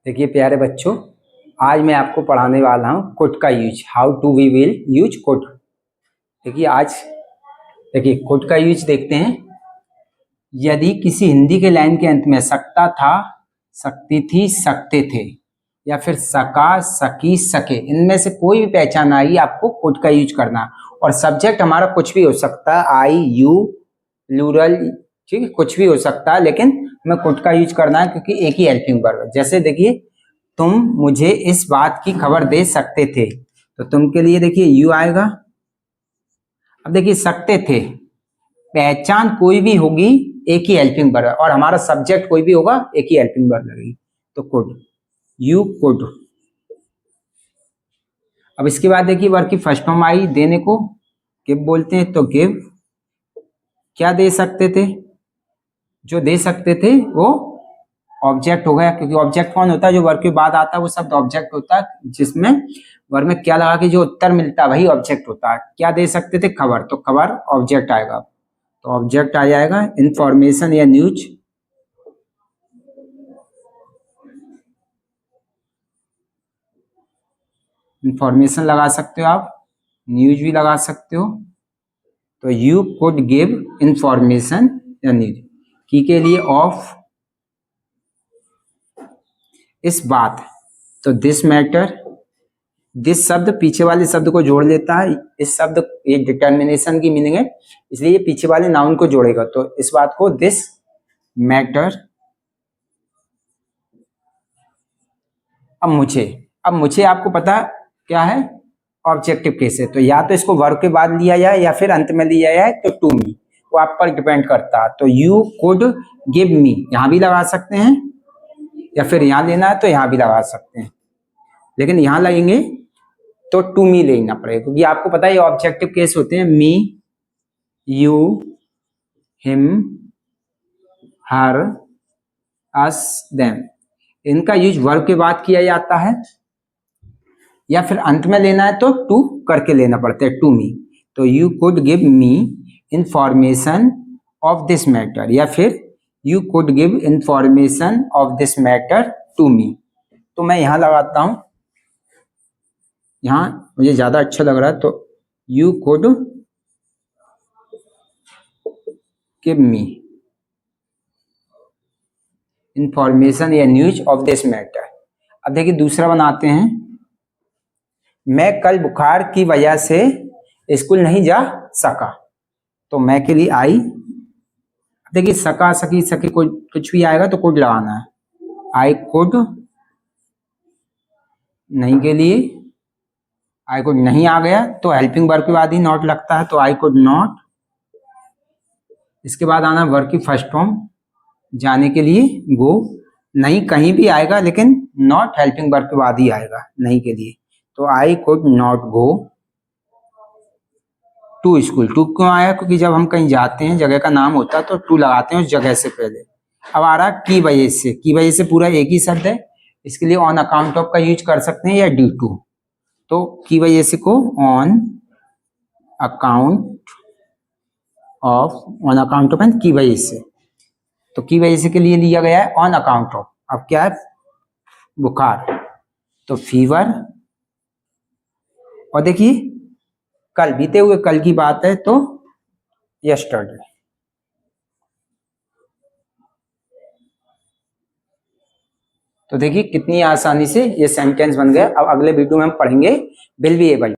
देखिए प्यारे बच्चों, आज मैं आपको पढ़ाने वाला हूँ कुड का use, how to we will use could. देखिए कुड का यूज देखते हैं। यदि किसी हिंदी के लाइन के अंत में सकता था, सकती थी, सकते थे या फिर सका, सकी, सके, इनमें से कोई भी पहचान आई, आपको कुड का यूज करना। और सब्जेक्ट हमारा कुछ भी हो सकता है, आई, यू, प्लूरल, ठीक है, कुछ भी हो सकता है, लेकिन हमें कुड का यूज करना है क्योंकि एक ही हेल्पिंग वर्ब है। जैसे देखिए, तुम मुझे इस बात की खबर दे सकते थे, तो तुम के लिए देखिए यू आएगा। अब देखिए सकते थे, पहचान कोई भी होगी, एक ही हेल्पिंग वर्ब है, और हमारा सब्जेक्ट कोई भी होगा, एक ही हेल्पिंग वर्ब लगेगी, तो कुड, यू कुड। अब इसके बाद देखिए वर्ब की फर्स्ट फॉर्म आई, देने को गिव बोलते हैं, तो गिव क्या दे सकते थे, जो दे सकते थे वो ऑब्जेक्ट हो गया, क्योंकि ऑब्जेक्ट कौन होता है, जो वर्ब के बाद आता है वो शब्द ऑब्जेक्ट होता है, जिसमें वर्ब में क्या लगा के जो उत्तर मिलता है वही ऑब्जेक्ट होता है। क्या दे सकते थे, खबर, तो खबर ऑब्जेक्ट आएगा, तो ऑब्जेक्ट आ जाएगा। इंफॉर्मेशन या न्यूज, इंफॉर्मेशन लगा सकते हो आप, न्यूज भी लगा सकते हो, तो यू कुड गिव इंफॉर्मेशन या न्यूज। की के लिए ऑफ, इस बात, तो दिस मैटर, दिस शब्द पीछे वाले शब्द को जोड़ लेता है। इस शब्द, ये डिटर्मिनेशन की मीनिंग है, इसलिए ये पीछे वाले नाउन को जोड़ेगा, तो इस बात को दिस मैटर। अब मुझे आपको पता क्या है, ऑब्जेक्टिव केस है, तो या तो इसको वर्ब के बाद लिया जाए या फिर अंत में लिया जाए, तो टू मी, वो आप पर डिपेंड करता है। तो यू कुड गिव मी यहां भी लगा सकते हैं, या फिर यहां लेना है तो यहां भी लगा सकते हैं, लेकिन यहां लगेंगे तो टू मी लेना पड़ेगा, क्योंकि आपको पता है ये ऑब्जेक्टिव केस होते हैं। Me, you, him, her, us, them, इनका यूज वर्ब के बाद किया जाता है, या फिर अंत में लेना है तो टू करके लेना पड़ता है, टू मी। तो you could give me information of this matter, या फिर you could give information of this matter to me. तो मैं यहां लगाता हूं, यहां मुझे ज्यादा अच्छा लग रहा है, तो you could give me information या न्यूज ऑफ दिस मैटर। अब देखिए दूसरा बनाते हैं, मैं कल बुखार की वजह से स्कूल नहीं जा सका, तो मैं के लिए आई। देखिए सका, सकी, सके, कुछ भी आएगा तो कुड लगाना है। आई कुड, नहीं के लिए आई कुड नहीं आ गया, तो हेल्पिंग वर्ब के बाद ही नॉट लगता है, तो आई कुड नॉट। इसके बाद आना वर्ब की फर्स्ट फॉर्म, जाने के लिए गो, नहीं कहीं भी आएगा, लेकिन नॉट हेल्पिंग वर्ब के बाद ही आएगा नहीं के लिए, तो I could not go to school. टू क्यों आया, क्योंकि जब हम कहीं जाते हैं, जगह का नाम होता है, तो टू लगाते हैं उस जगह से पहले। अब आ रहा की वजह से, की वजह से पूरा एक ही शब्द है, इसके लिए ऑन अकाउंट ऑफ का यूज कर सकते हैं या ड्यू टू, तो की वजह से को on account of, on account of and की वजह से, तो की वजह से के लिए लिया गया है ऑन अकाउंट ऑफ। अब क्या है, बुखार, तो फीवर। और देखिए कल, बीते हुए कल की बात है, तो यस्टरडे। तो देखिए कितनी आसानी से ये सेंटेंस बन गया। अब अगले वीडियो में हम पढ़ेंगे विल बी एबल।